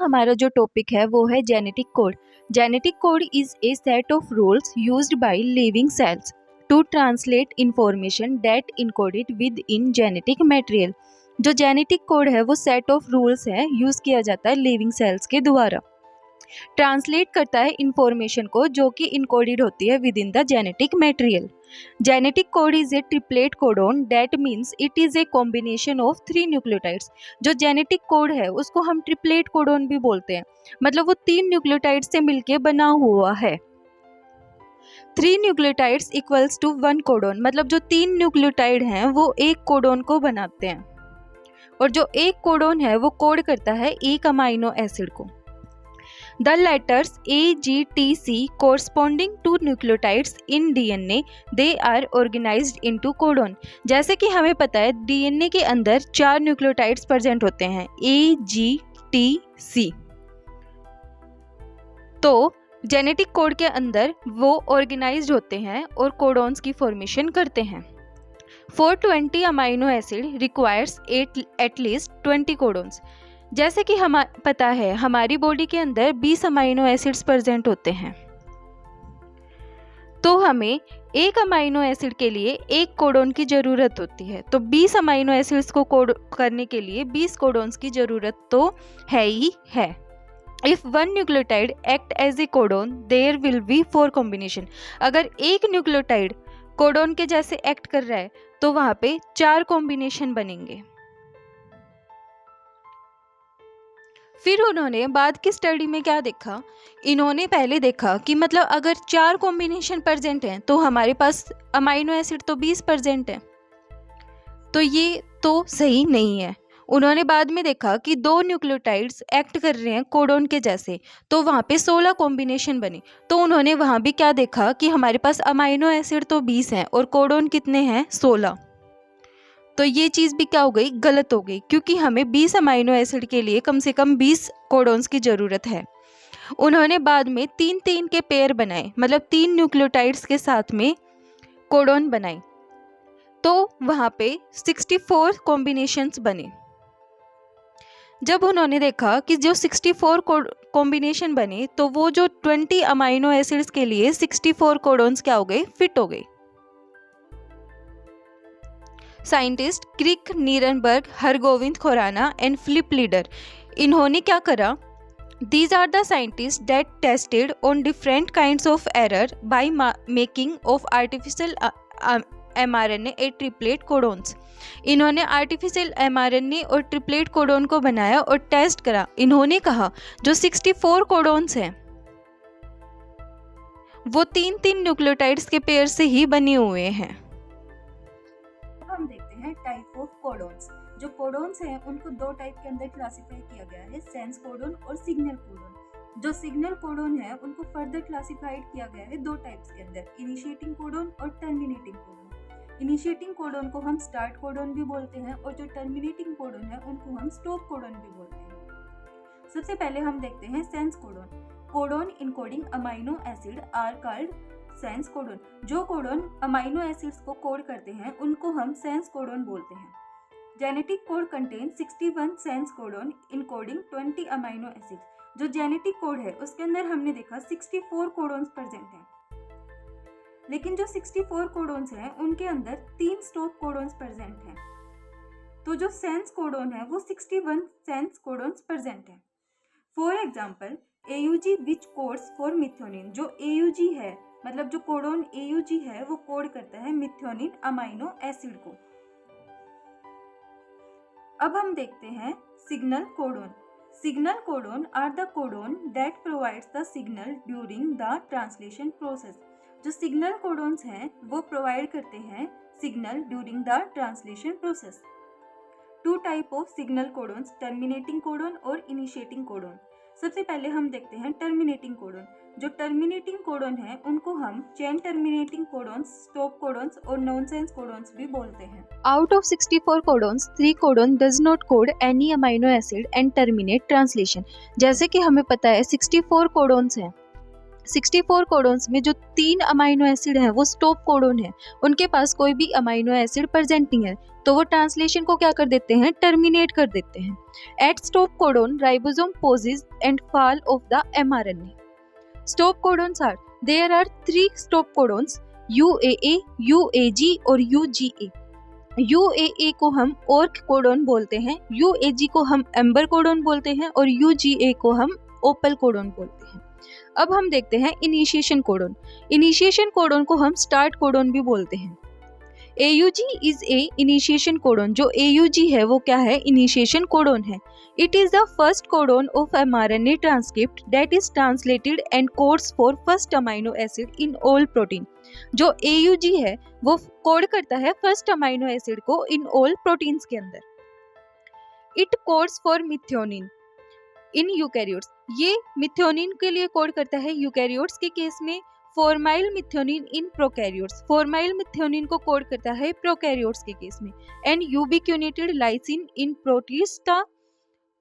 हमारा जो टॉपिक है वो है genetic code. Genetic code is a set of rules used by living cells to translate information that encoded within genetic material. जो genetic code है वो set of rules है, use किया जाता है लिविंग सेल्स के द्वारा, ट्रांसलेट करता है इंफॉर्मेशन को जो कि इनकोडेड होती है with in the genetic material. Genetic code is A triplet codon that means it is a combination of 3 nucleotides. जो जेनेटिक कोड है उसको हम ट्रिपलेट कोडोन भी बोलते हैं, मतलब वो 3 न्यूक्लियोटाइड्स से मिलके बना हुआ है। 3 न्यूक्लियोटाइड्स इक्वल्स टू 1 कोडोन, मतलब जो 3 न्यूक्लियोटाइड हैं वो एक कोडोन को बनाते हैं, और जो एक कोडोन है वो कोड करता है एक अमाइनो एसिड को। The letters A, G, T, C corresponding to nucleotides in DNA, they are organized into codon। जैसे कि हमें पता है DNA के अंदर 4 न्यूक्लियोटाइड्स प्रेजेंट होते हैं, A, G, T, C। तो जेनेटिक कोड के अंदर वो ऑर्गेनाइज्ड होते हैं और कोडॉन्स की फॉर्मेशन करते हैं। 420 amino acid requires at least 20 codons. जैसे कि हमें पता है हमारी बॉडी के अंदर 20 अमाइनो एसिड्स प्रेजेंट होते हैं, तो हमें एक अमाइनो एसिड के लिए एक कोडोन की ज़रूरत होती है। तो 20 अमाइनो एसिड्स को कोड करने के लिए 20 कोडोन्स की ज़रूरत तो है ही है। If one nucleotide act as a codon there will be 4 combination. अगर एक न्यूक्लियोटाइड कोडोन के जैसे एक्ट कर रहा है तो वहाँ पे 4 कॉम्बिनेशन बनेंगे। फिर उन्होंने बाद की स्टडी में क्या देखा, इन्होंने पहले देखा कि मतलब अगर 4 कॉम्बिनेशन प्रेजेंट हैं तो हमारे पास अमाइनो एसिड तो 20 प्रेजेंट हैं, तो ये तो सही नहीं है। उन्होंने बाद में देखा कि 2 न्यूक्लियोटाइड्स एक्ट कर रहे हैं कोडोन के जैसे, तो वहाँ पे 16 कॉम्बिनेशन बने। तो उन्होंने वहाँ भी क्या देखा कि हमारे पास अमाइनो एसिड तो 20 हैं और कोडोन कितने हैं, 16। तो ये चीज़ भी क्या हो गई, गलत हो गई, क्योंकि हमें 20 अमाइनो एसिड के लिए कम से कम 20 कोडॉन्स की ज़रूरत है। उन्होंने बाद में 3-3 के पेयर बनाए, मतलब 3 न्यूक्लियोटाइड्स के साथ में कोडॉन बनाए, तो वहाँ पे 64 कॉम्बिनेशंस बने। जब उन्होंने देखा कि जो 64 कॉम्बिनेशन बने तो वो जो 20 अमाइनो एसिड्स के लिए 64 कोडॉन्स क्या हो गए, फिट हो गए। Scientist Crick Nirenberg, Hargobind Khorana and Philip Leder, इन्होंने क्या करा, these are the scientist that tested on different kinds of error by making of artificial mRNA a triplet codons. इन्होंने आर्टिफिशियल mRNA और ट्रिपलेट कोडोन को बनाया और टेस्ट करा। इन्होंने कहा जो 64 कोडोन्स हैं वो 3-3 न्यूक्लियोटाइड्स के पेयर से ही बने हुए हैं। हम देखते हैं टाइप ऑफ कोडॉन्स। जो कोडॉन्स हैं उनको 2 टाइप के अंदर क्लासिफाई किया गया है, सेंस कोडॉन और सिग्नल कोडॉन। जो सिग्नल कोडॉन है उनको फर्दर क्लासिफाइड किया गया है 2 टाइप्स के अंदर, इनिशिएटिंग कोडॉन और टर्मिनेटिंग कोडॉन। इनिशिएटिंग कोडॉन को हम स्टार्ट कोडॉन भी बोलते हैं और जो टर्मिनेटिंग कोडॉन है उनको हम स्टॉप कोडॉन भी बोलते हैं। सबसे पहले हम देखते हैं sense codon. Codon encoding amino acid are called sense codon. जो कोडॉन अमाइनो एसिड्स को कोड करते हैं उनको हम सेंस कोडॉन बोलते हैं। Genetic code contain 61 sense codon encoding 20 amino acids. जो जेनेटिक कोड है उसके अंदर हमने देखा 64 कोडॉन्स प्रेजेंट हैं, लेकिन जो 64 कोडॉन्स हैं उनके अंदर 3 स्टॉप कोडॉन्स प्रेजेंट हैं। तो जो सेंस कोडॉन है वो 61 सेंस कोडॉन्स प्रेजेंट है। For example AUG which codes for methionine. जो AUG है, मतलब जो कोडॉन AUG है वो कोड करता है मिथ्योनिन अमाइनो एसिड को। अब हम देखते हैं signal codon. Signal codon are the codon that provides the signal during the translation process. जो सिग्नल कोडॉन्स हैं वो प्रोवाइड करते हैं signal during the translation process. 2 type of signal codons, terminating codon और इनिशिएटिंग कोडॉन। सबसे पहले हम देखते हैं टर्मिनेटिंग कोडॉन। जो टर्मिनेटिंग कोडॉन है उनको हम chain terminating codons, stop codons और नॉनसेंस कोडॉन्स भी बोलते हैं। Out of 64 codons, 3 codon does not code any amino acid and terminate translation। जैसे कि हमें पता है 64 कोडॉन्स हैं, 64 कोडोन्स में जो 3 अमाइनो एसिड हैं वो स्टॉप कोडोन है, उनके पास कोई भी अमाइनो एसिड प्रेजेंट नहीं है, तो वो ट्रांसलेशन को क्या कर देते हैं, टर्मिनेट कर देते हैं। At stop codon ribosome pauses and fall off the mRNA। Stop codons are, there are 3 stop codons, UAA, UAG और UGA। UAA को हम ऑर्क कोडोन बोलते हैं, UAG को हम एम्बर कोडोन बोलते हैं और UGA को हम ओपल कोडोन बोलते हैं। अब हम देखते हैं इनिशिएशन कोडोन। इनिशिएशन कोडोन को हम स्टार्ट कोडोन भी बोलते हैं। AUG is a initiation codon. जो AUG है वो क्या है, इनिशिएशन कोडोन है। It is the first codon of mRNA transcript that is translated and codes for first amino acid in all protein. जो AUG है वो कोड करता है फर्स्ट अमाइनो एसिड को इन ऑल प्रोटीन्स के अंदर। It codes for methionine in eukaryotes. ये methionine के लिए कोड करता है यूकैरियोट्स के केस में, formyl methionine in prokaryotes. Formyl methionine को कोड करता है प्रोकैरियोट्स के केस में, and ubiquitinated lysine in protista,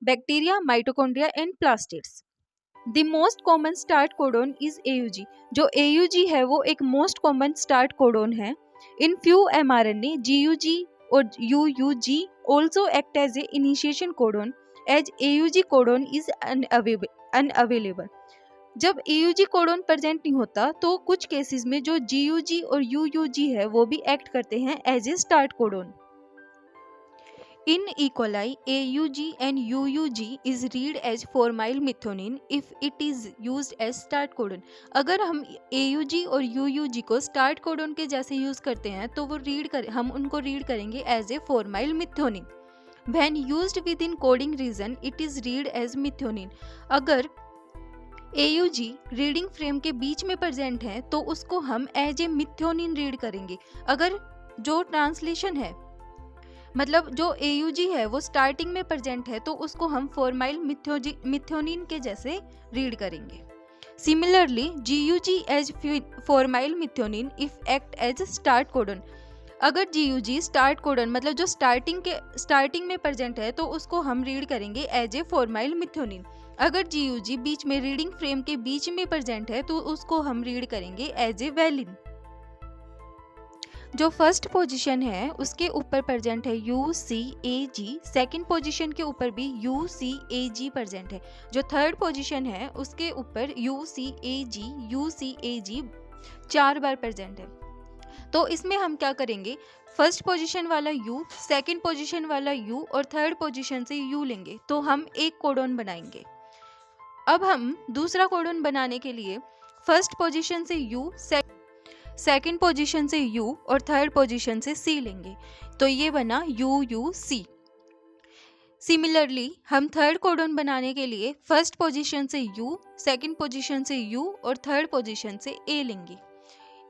bacteria, mitochondria and plastids. The most common start codon is AUG। जो AUG है वो एक मोस्ट कॉमन स्टार्ट कोडोन है। इन फ्यू mRNA GUG और UUG also act as a initiation codon as AUG codon is unavailable। जब AUG codon present नहीं होता तो कुछ केसेस में जो GUG और UUG है वो भी एक्ट करते हैं as a start codon. In E. coli, AUG and UUG is read as formyl methionine if it is used as start codon। अगर हम AUG और UUG को स्टार्ट कोडोन के जैसे यूज करते हैं तो वो हम उनको रीड करेंगे as a formyl methionine. When used within coding region, it is read as methionine। अगर AUG रीडिंग फ्रेम के बीच में प्रेजेंट है तो उसको हम एज ए मिथ्योनिन रीड करेंगे। अगर जो ट्रांसलेशन है मतलब जो AUG है वो स्टार्टिंग में प्रेजेंट है तो उसको हम फॉर्माइल मिथ्योनिन के जैसे रीड करेंगे। Similarly GUG as formyl methionine if act as start codon. अगर GUG स्टार्ट कोडन मतलब जो स्टार्टिंग में प्रेजेंट है तो उसको हम रीड करेंगे एज ए फॉर्माइल मिथ्योनिन। अगर GUG बीच में रीडिंग फ्रेम के बीच में प्रेजेंट है तो उसको हम रीड करेंगे एज ए वैलिन। जो फर्स्ट पोजीशन है उसके ऊपर प्रेजेंट है UCAG, सेकंड पोजीशन के ऊपर भी UCAG प्रेजेंट है। जो थर्ड पोजीशन है उसके ऊपर UCAG 4 बार प्रेजेंट है। तो इसमें हम क्या करेंगे, फर्स्ट पोजीशन वाला U, सेकंड पोजीशन वाला U और थर्ड पोजीशन से U लेंगे तो हम एक कोडोन बनाएंगे। अब हम दूसरा कोडोन बनाने के लिए फर्स्ट पोजीशन से U, सेकंड पोजीशन से U और थर्ड पोजीशन से C लेंगे तो ये बना UUC। सिमिलरली हम थर्ड कोडोन बनाने के लिए फर्स्ट पोजीशन से U, सेकंड पोजीशन से U और थर्ड पोजीशन से A लेंगे,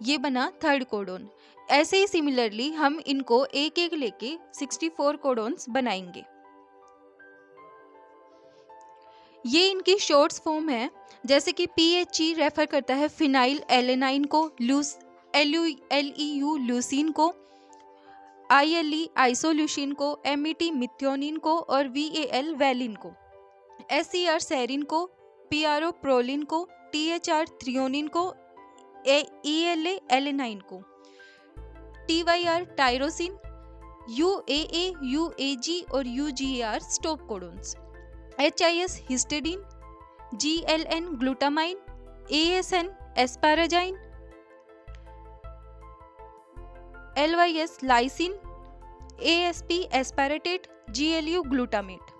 ये बना थर्ड कोडोन। ऐसे ही सिमिलरली हम इनको एक एक लेके 64 कोडोन्स बनाएंगे। ये इनकी शॉर्ट्स फॉर्म है, जैसे कि PHE रेफर करता है फिनाइल एलेनाइन को, LEU ल्यूसीन को, ILE आइसोल्यूसिन को, MET मिथ्योनिन को और VAL वैलिन को, SER सेरिन को, PRO प्रोलिन को, THR थ्रियोनिन को, ELA एलेनाइन को, TYR टायरोसिन, UAA UAG और UGAR stop codons, HIS histidine, GLN glutamine, ASN asparagine, LYS lysine, ASP aspartate, GLU glutamate,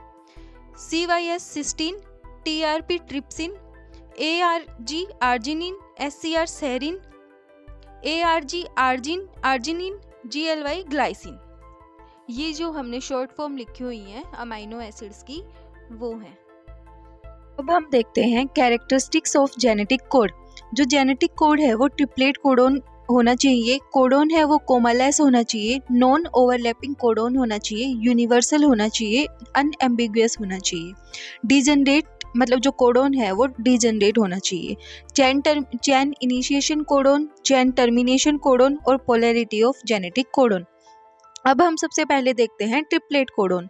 CYS cysteine, TRP trypsin, ARG arginine, SCR serine, ARG arginine, GLY glycine. ये जो हमने short form लिखी हुई हैं amino acids की वो हैं। अब हम देखते हैं कैरेक्टरिस्टिक्स ऑफ जेनेटिक कोड। जो जेनेटिक कोड है वो ट्रिपलेट कोडोन होना चाहिए, कोडोन है वो कोमालेस होना चाहिए, नॉन ओवरलैपिंग कोडोन होना चाहिए, यूनिवर्सल होना चाहिए, अनएम्बिगुअस होना चाहिए, डिजेनरेट मतलब जो कोडोन है वो डिजेनरेट होना चाहिए, chain initiation codon, chain termination codon और पोलैरिटी ऑफ जेनेटिक कोडोन। अब हम सबसे पहले देखते हैं triplet codon.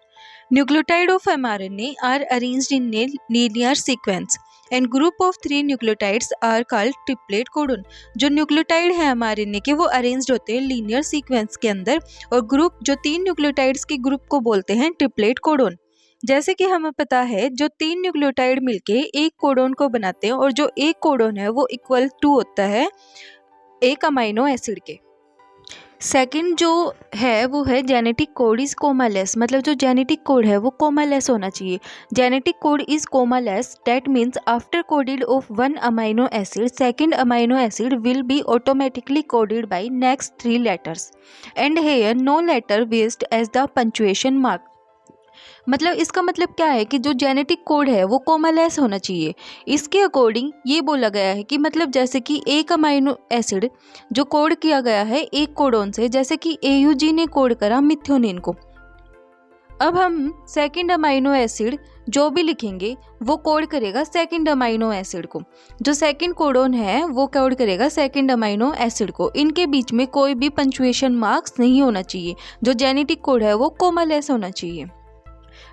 Nucleotide of mRNA are arranged in linear sequence. And group of 3 nucleotides are called triplet codon. जो न्यूक्लियोटाइड है mRNA के वो अरेंज्ड होते हैं लीनियर सीक्वेंस के अंदर और ग्रुप जो 3 न्यूक्लियोटाइड्स के ग्रुप को बोलते हैं ट्रिपलेट कोडन। जैसे कि हमें पता है जो 3 न्यूक्लियोटाइड मिलके एक कोडन को बनाते हैं और जो एक कोडन है वो इक्वल टू होता है एक अमाइनो एसिड के। सेकंड जो है वो है जेनेटिक कोड इज कोमालेस, मतलब जो जेनेटिक कोड है वो कोमालेस होना चाहिए। Genetic code is commaless that means after coded of 1 amino acid second amino acid will be automatically coded by next 3 letters and here no letter waste as the punctuation mark. मतलब इसका मतलब क्या है कि जो genetic code है वो commaless होना चाहिए। इसके अकॉर्डिंग ये बोला गया है कि मतलब जैसे कि एक अमाइनो एसिड जो कोड किया गया है एक कोडोन से, जैसे कि AUG ने कोड करा मिथ्योनिन को। अब हम सेकंड अमाइनो एसिड जो भी लिखेंगे वो कोड करेगा सेकंड अमाइनो एसिड को। जो सेकंड कोडोन है वो कोड करेगा सेकंड अमाइनो एसिड को। इनके बीच में कोई भी पंक्चुएशन मार्क्स नहीं होना चाहिए। जो जेनेटिक कोड है वो कोमालेस होना चाहिए।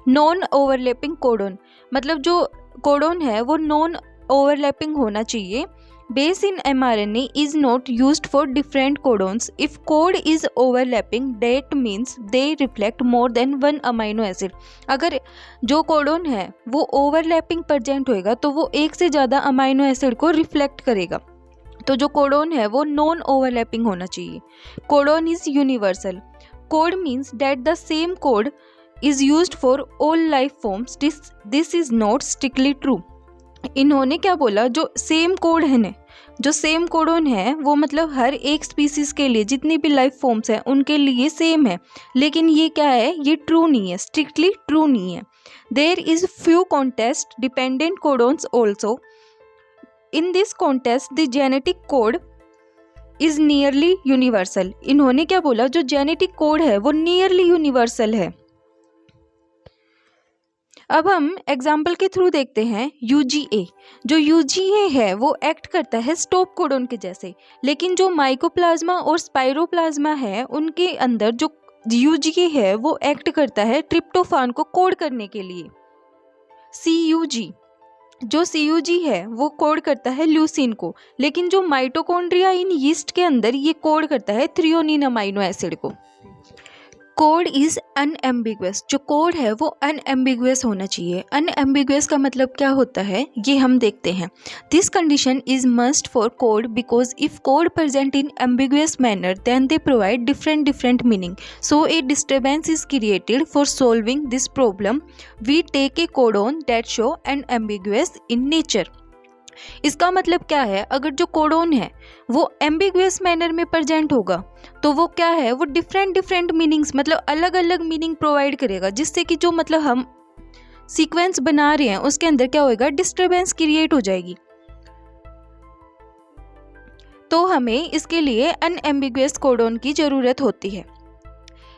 नॉन ओवरलैपिंग कोडोन, मतलब जो कोडोन है वो नॉन ओवरलैपिंग होना चाहिए। Base in mRNA is not used for different codons. If code is overlapping, that means they reflect more than one amino acid. अगर जो कोडोन है वो ओवरलैपिंग प्रेजेंट होएगा तो वो एक से ज़्यादा अमाइनो एसिड को रिफ्लेक्ट करेगा। तो जो कोडोन है वो नॉन ओवरलैपिंग होना चाहिए। Codon is universal. Code means that the same code is used for all life forms. This is not strictly true. इन्होंने क्या बोला, जो सेम कोड है ना, जो सेम कोडोन है वो मतलब हर एक स्पीसीज के लिए जितनी भी लाइफ फॉर्म्स हैं उनके लिए सेम है, लेकिन ये क्या है, ये ट्रू नहीं है, स्ट्रिक्टली ट्रू नहीं है। There is few contest dependent codons also. In this contest the genetic code is nearly universal. इन्होंने क्या बोला, जो जेनेटिक कोड है वो नियरली यूनिवर्सल है। अब हम एग्जाम्पल के थ्रू देखते हैं UGA। जो UGA है वो एक्ट करता है स्टॉप कोडोन के जैसे, लेकिन जो माइकोप्लाज्मा और स्पाइरोप्लाज्मा है उनके अंदर जो UGA है वो एक्ट करता है ट्रिप्टोफान को कोड करने के लिए। CUG, जो CUG है वो कोड करता है ल्यूसीन को, लेकिन जो माइटोकॉन्ड्रिया इन यीस्ट के अंदर ये कोड करता है थ्रियोनिन अमाइनो एसिड को। Code is unambiguous. जो कोड है वो अनएम्बिगुअस होना चाहिए। अनएम्बिगुअस का मतलब क्या होता है ये हम देखते हैं। This condition is must for code because if code present in ambiguous manner then they provide different meaning, so a disturbance is created. For solving this problem we take a codon that show unambiguous in nature. इसका मतलब क्या है, अगर जो codon है वो ambiguous manner में present होगा तो वो क्या है, वो डिफरेंट मीनिंग्स मतलब अलग अलग मीनिंग प्रोवाइड करेगा, जिससे कि जो मतलब हम सीक्वेंस बना रहे हैं उसके अंदर क्या होएगा, डिस्टर्बेंस क्रिएट हो जाएगी। तो हमें इसके लिए अनएम्बिगुअस कोडोन की ज़रूरत होती है।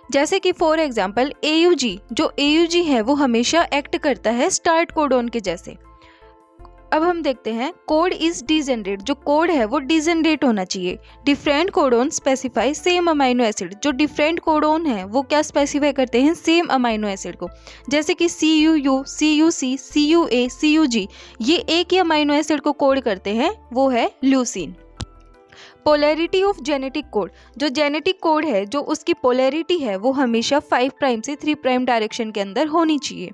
जैसे कि फॉर एग्जांपल AUG, जो AUG है वो हमेशा एक्ट करता है स्टार्ट कोडोन के जैसे। अब हम देखते हैं कोड इज डिजेनरेट। जो कोड है वो डिजेनरेट होना चाहिए। Different codon specify same amino acid. जो डिफरेंट कोडोन है वो क्या स्पेसिफाई करते हैं, सेम अमाइनो एसिड को। जैसे कि CUU, CUC, CUA, CUG ये एक ही अमाइनो एसिड को कोड करते हैं, वो है leucine. Polarity of genetic code. जो जेनेटिक कोड है जो उसकी पोलैरिटी है वो हमेशा 5 प्राइम से 3 प्राइम डायरेक्शन के अंदर होनी चाहिए।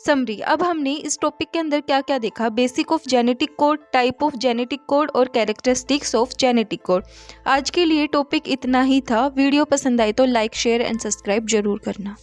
समरी। अब हमने इस टॉपिक के अंदर क्या क्या देखा, basic of genetic code, type of genetic code और कैरेक्टरिस्टिक्स ऑफ जेनेटिक कोड। आज के लिए टॉपिक इतना ही था। वीडियो पसंद आए तो लाइक, शेयर एंड सब्सक्राइब जरूर करना।